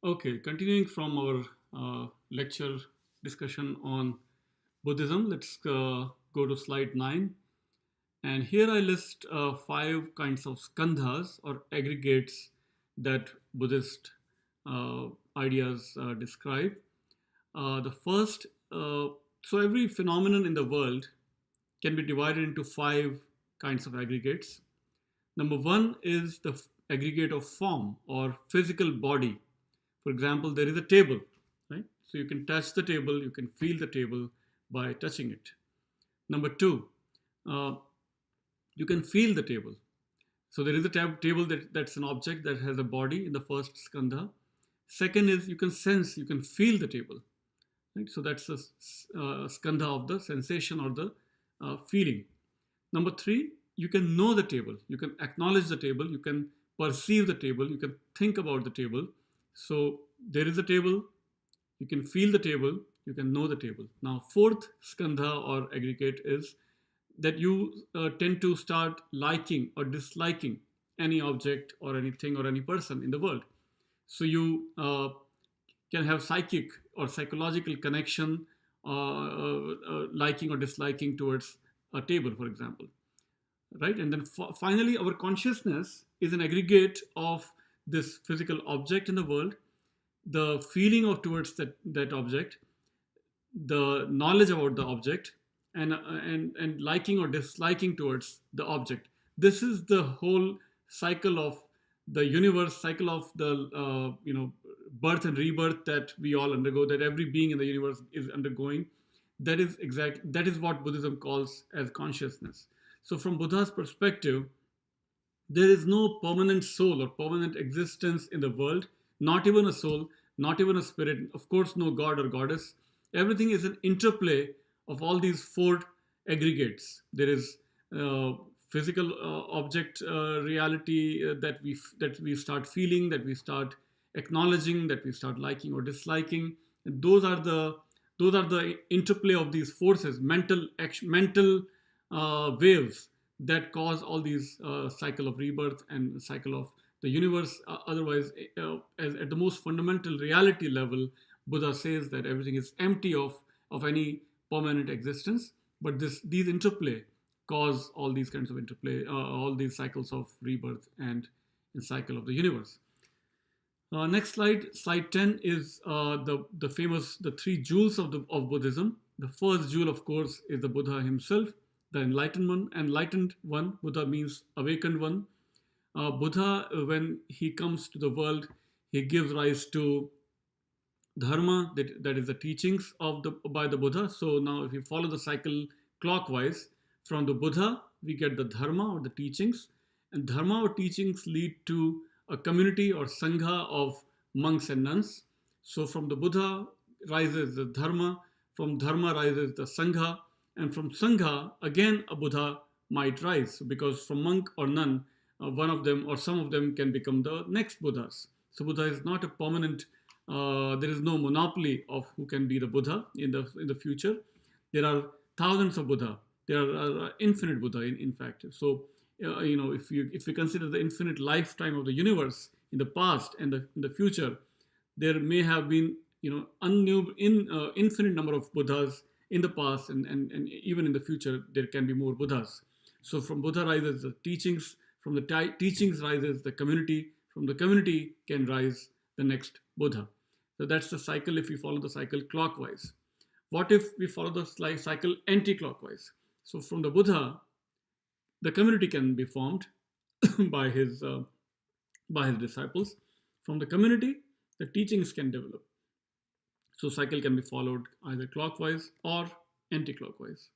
Okay, continuing from our lecture discussion on Buddhism, let's go to slide 9. And here I list five kinds of skandhas or aggregates that Buddhist uh, ideas describe. The first, so every phenomenon in the world can be divided into five kinds of aggregates. Number one is the aggregate of form or physical body. For example, there is a table, right? So you can touch the table, you can feel the table by touching it. Number two, uh, you can feel the table. So there is a table that's an object that has a body in the first skandha. Second is you can sense, you can feel the table, right? So that's the skandha of the sensation or the feeling. Number three, you can know the table, you can acknowledge the table, you can perceive the table, you can think about the table. So there is a table, you can feel the table, you can know the table. Now, fourth skandha or aggregate is that you tend to start liking or disliking any object or anything or any person in the world. So you can have psychic or psychological connection, liking or disliking towards a table, for example, right? And then finally, our consciousness is an aggregate of this physical object in the world, the feeling of towards that object, the knowledge about the object, and liking or disliking towards the object. This is the whole cycle of the universe, cycle of the birth and rebirth that we all undergo, that every being in the universe is undergoing. That is what Buddhism calls as consciousness. So from Buddha's perspective, there is no permanent soul or permanent existence in the world, not even a soul, not even a spirit, of course, no god or goddess. Everything is an interplay of all these four aggregates. There is physical object reality that we start feeling, that we start acknowledging, that we start liking or disliking. And those are the interplay of these forces, mental waves that cause all these cycle of rebirth and cycle of the universe. Otherwise, as at the most fundamental reality level, Buddha says that everything is empty of any permanent existence. But these interplay cause all these kinds of interplay, all these cycles of rebirth and cycle of the universe. Next slide 10 is the famous the three jewels of Buddhism. The first jewel, of course, is the Buddha himself, the enlightened one. Buddha means awakened one. Buddha, when he comes to the world, he gives rise to dharma, that is the teachings by the Buddha. So now if you follow the cycle clockwise, from the Buddha we get the dharma or the teachings, and dharma or teachings lead to a community or sangha of monks and nuns. So from the Buddha rises the dharma, from dharma rises the sangha, and from sangha again a Buddha might rise, because from monk or nun, one of them or some of them can become the next Buddhas. So Buddha is not a permanent. There is no monopoly of who can be the Buddha in the future. There are thousands of Buddha. There are infinite Buddha in fact. So if we consider the infinite lifetime of the universe in the past and in the future, there may have been infinite number of Buddhas in the past, and even in the future there can be more Buddhas. So from Buddha rises the teachings, from the teachings rises the community, from the community can rise the next Buddha. So that's the cycle if we follow the cycle clockwise. What if we follow the cycle anti-clockwise? So from the Buddha, the community can be formed by his disciples. From the community, the teachings can develop. So cycle can be followed either clockwise or anti-clockwise.